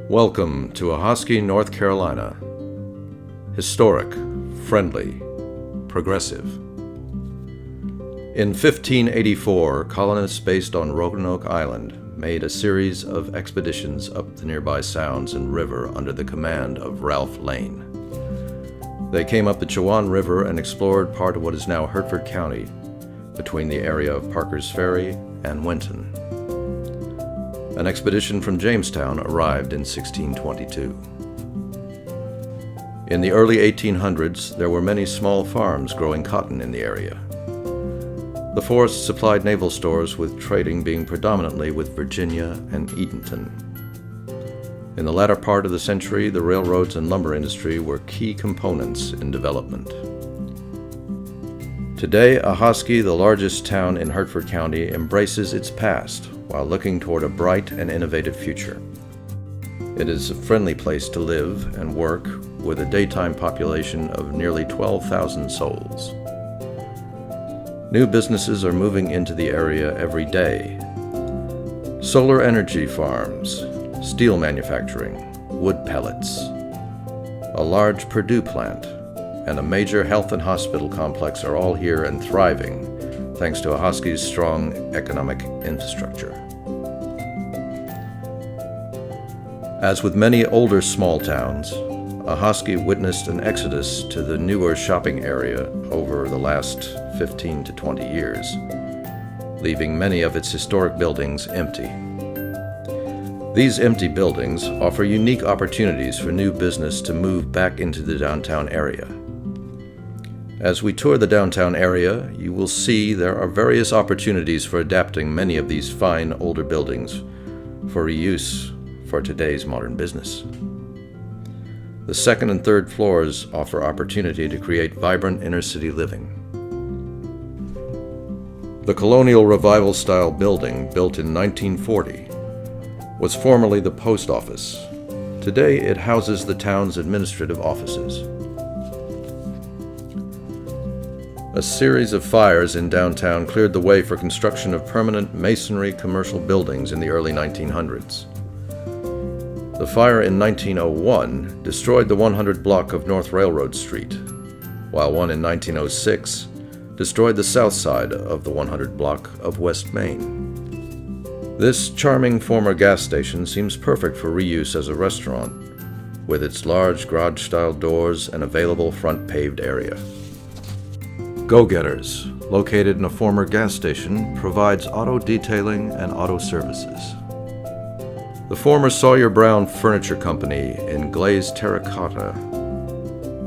Welcome to Ahoskie, North Carolina. Historic, friendly, progressive. In 1584, colonists based on Roanoke Island made a series of expeditions up the nearby sounds and river under the command of Ralph Lane. They came up the Chowan River and explored part of what is now Hertford County, between the area of Parker's Ferry and Winton. An expedition from Jamestown arrived in 1622. In the early 1800s, there were many small farms growing cotton in the area. The forest supplied naval stores, with trading being predominantly with Virginia and Eatonton. In the latter part of the century, the railroads and lumber industry were key components in development. Today, Ahoskie, the largest town in Hertford County, embraces its past while looking toward a bright and innovative future. It is a friendly place to live and work, with a daytime population of nearly 12,000 souls. New businesses are moving into the area every day. Solar energy farms, steel manufacturing, wood pellets, a large Purdue plant, and a major health and hospital complex are all here and thriving, thanks to Ahoskie's strong economic infrastructure. As with many older small towns, Ahoskie witnessed an exodus to the newer shopping area over the last 15 to 20 years, leaving many of its historic buildings empty. These empty buildings offer unique opportunities for new business to move back into the downtown area. As we tour the downtown area, you will see there are various opportunities for adapting many of these fine older buildings for reuse for today's modern business. The second and third floors offer opportunity to create vibrant inner-city living. The Colonial Revival-style building, built in 1940, was formerly the post office. Today, it houses the town's administrative offices. A series of fires in downtown cleared the way for construction of permanent masonry commercial buildings in the early 1900s. The fire in 1901 destroyed the 100 block of North Railroad Street, while one in 1906 destroyed the south side of the 100 block of West Main. This charming former gas station seems perfect for reuse as a restaurant, with its large garage-style doors and available front paved area. Go-Getters, located in a former gas station, provides auto detailing and auto services. The former Sawyer Brown Furniture Company in glazed terracotta,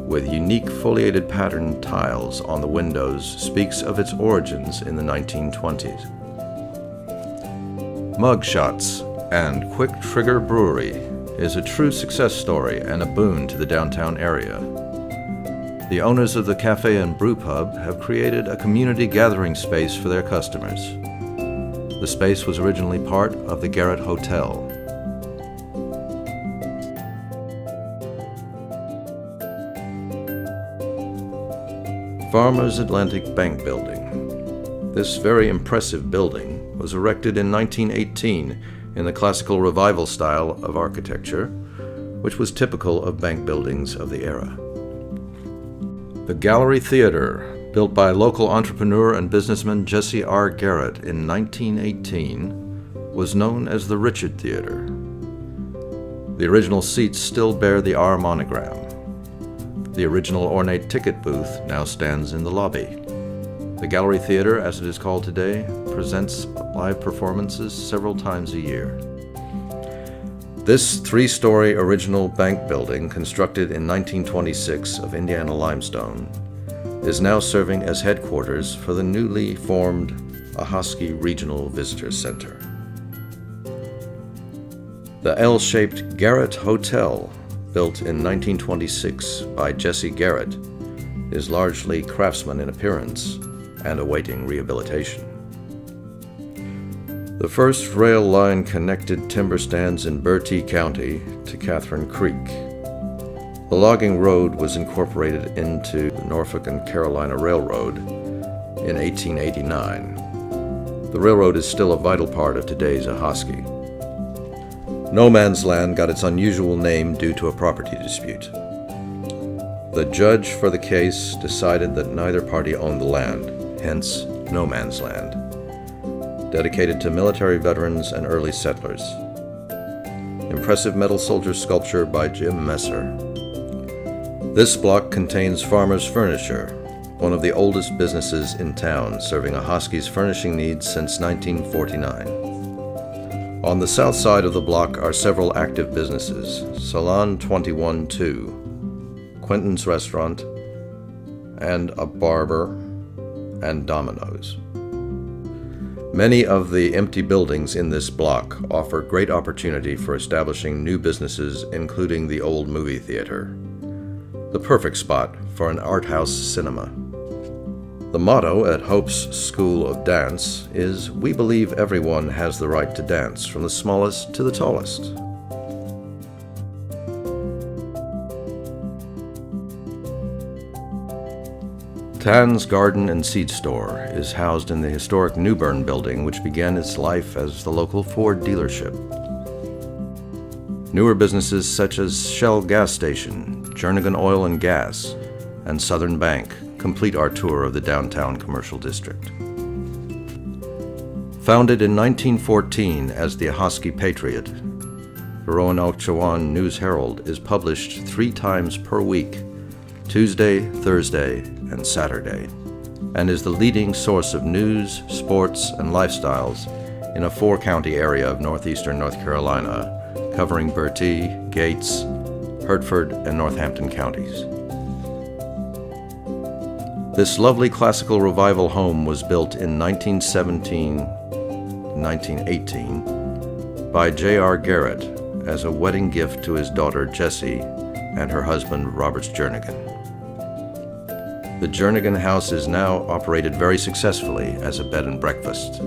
with unique foliated pattern tiles on the windows, speaks of its origins in the 1920s. Mugshots and Quick Trigger Brewery is a true success story and a boon to the downtown area. The owners of the cafe and brew pub have created a community gathering space for their customers. The space was originally part of the Garrett Hotel. Farmers Atlantic Bank Building. This very impressive building was erected in 1918 in the classical revival style of architecture, which was typical of bank buildings of the era. The Gallery Theater, built by local entrepreneur and businessman Jesse R. Garrett in 1918, was known as the Richard Theater. The original seats still bear the R monogram. The original ornate ticket booth now stands in the lobby. The Gallery Theater, as it is called today, presents live performances several times a year. This three-story original bank building, constructed in 1926 of Indiana limestone, is now serving as headquarters for the newly formed Ahoskie Regional Visitor Center. The L-shaped Garrett Hotel, built in 1926 by Jesse Garrett, is largely craftsman in appearance and awaiting rehabilitation. The first rail line connected timber stands in Bertie County to Catherine Creek. The logging road was incorporated into the Norfolk and Carolina Railroad in 1889. The railroad is still a vital part of today's Ahoskie. No Man's Land got its unusual name due to a property dispute. The judge for the case decided that neither party owned the land, hence No Man's Land, dedicated to military veterans and early settlers. Impressive metal soldier sculpture by Jim Messer. This block contains Farmer's Furniture, one of the oldest businesses in town, serving Ahoskie's furnishing needs since 1949. On the south side of the block are several active businesses: Salon 21-2, Quentin's Restaurant, and a barber, and Domino's. Many of the empty buildings in this block offer great opportunity for establishing new businesses, including the old movie theater, the perfect spot for an art house cinema. The motto at Hope's School of Dance is, "We believe everyone has the right to dance, from the smallest to the tallest." Tan's Garden and Seed Store is housed in the historic Newbern building, which began its life as the local Ford dealership. Newer businesses such as Shell Gas Station, Jernigan Oil and Gas, and Southern Bank complete our tour of the downtown commercial district. Founded in 1914 as the Ahoskie Patriot, the Roanoke Chowan News Herald is published 3 times per week, Tuesday, Thursday, and Saturday, and is the leading source of news, sports, and lifestyles in a 4-county area of northeastern North Carolina, covering Bertie, Gates, Hertford, and Northampton counties. This lovely classical revival home was built in 1917-1918 by J.R. Garrett as a wedding gift to his daughter Jessie and her husband Robert Jernigan. The Jernigan house is now operated very successfully as a bed and breakfast.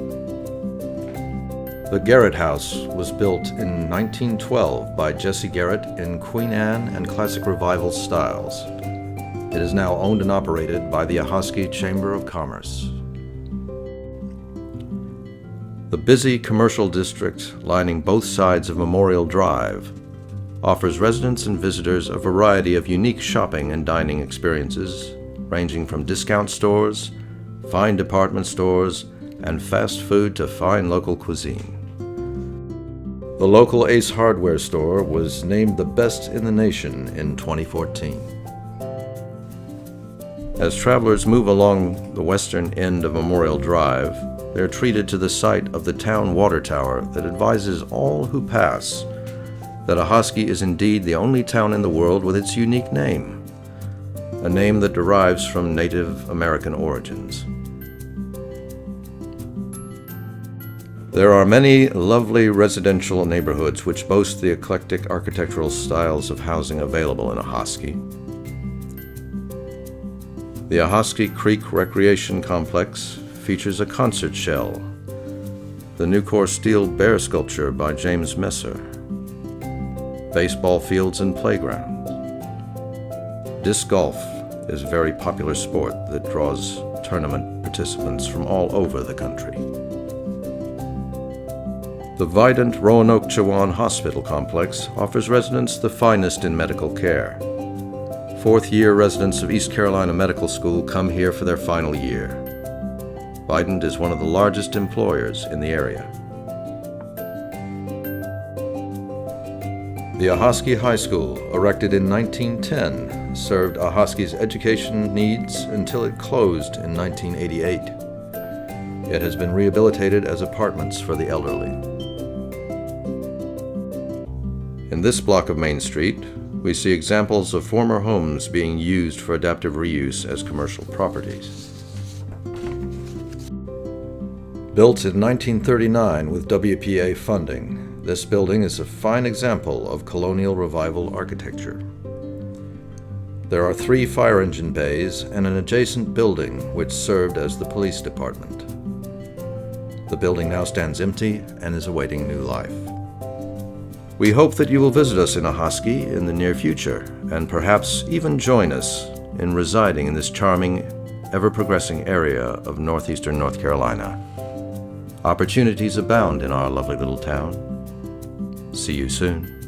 The Garrett House was built in 1912 by Jesse Garrett in Queen Anne and Classic Revival styles. It is now owned and operated by the Ahoskie Chamber of Commerce. The busy commercial district lining both sides of Memorial Drive offers residents and visitors a variety of unique shopping and dining experiences, ranging from discount stores, fine department stores, and fast food to fine local cuisine. The local Ace Hardware store was named the best in the nation in 2014. As travelers move along the western end of Memorial Drive, they are treated to the sight of the town water tower that advises all who pass that Ahoskie is indeed the only town in the world with its unique name, a name that derives from Native American origins. There are many lovely residential neighborhoods which boast the eclectic architectural styles of housing available in Ahoskie. The Ahoskie Creek Recreation Complex features a concert shell, the Nucor steel bear sculpture by James Messer, baseball fields and playgrounds. Disc golf is a very popular sport that draws tournament participants from all over the country. The Vidant Roanoke Chowan Hospital Complex offers residents the finest in medical care. 4th-year residents of East Carolina Medical School come here for their final year. Vidant is one of the largest employers in the area. The Ahoskie High School, erected in 1910, served Ahoskie's education needs until it closed in 1988. It has been rehabilitated as apartments for the elderly. In this block of Main Street, we see examples of former homes being used for adaptive reuse as commercial properties. Built in 1939 with WPA funding, this building is a fine example of colonial revival architecture. There are 3 fire engine bays and an adjacent building which served as the police department. The building now stands empty and is awaiting new life. We hope that you will visit us in Ahoskie in the near future, and perhaps even join us in residing in this charming, ever-progressing area of northeastern North Carolina. Opportunities abound in our lovely little town. See you soon.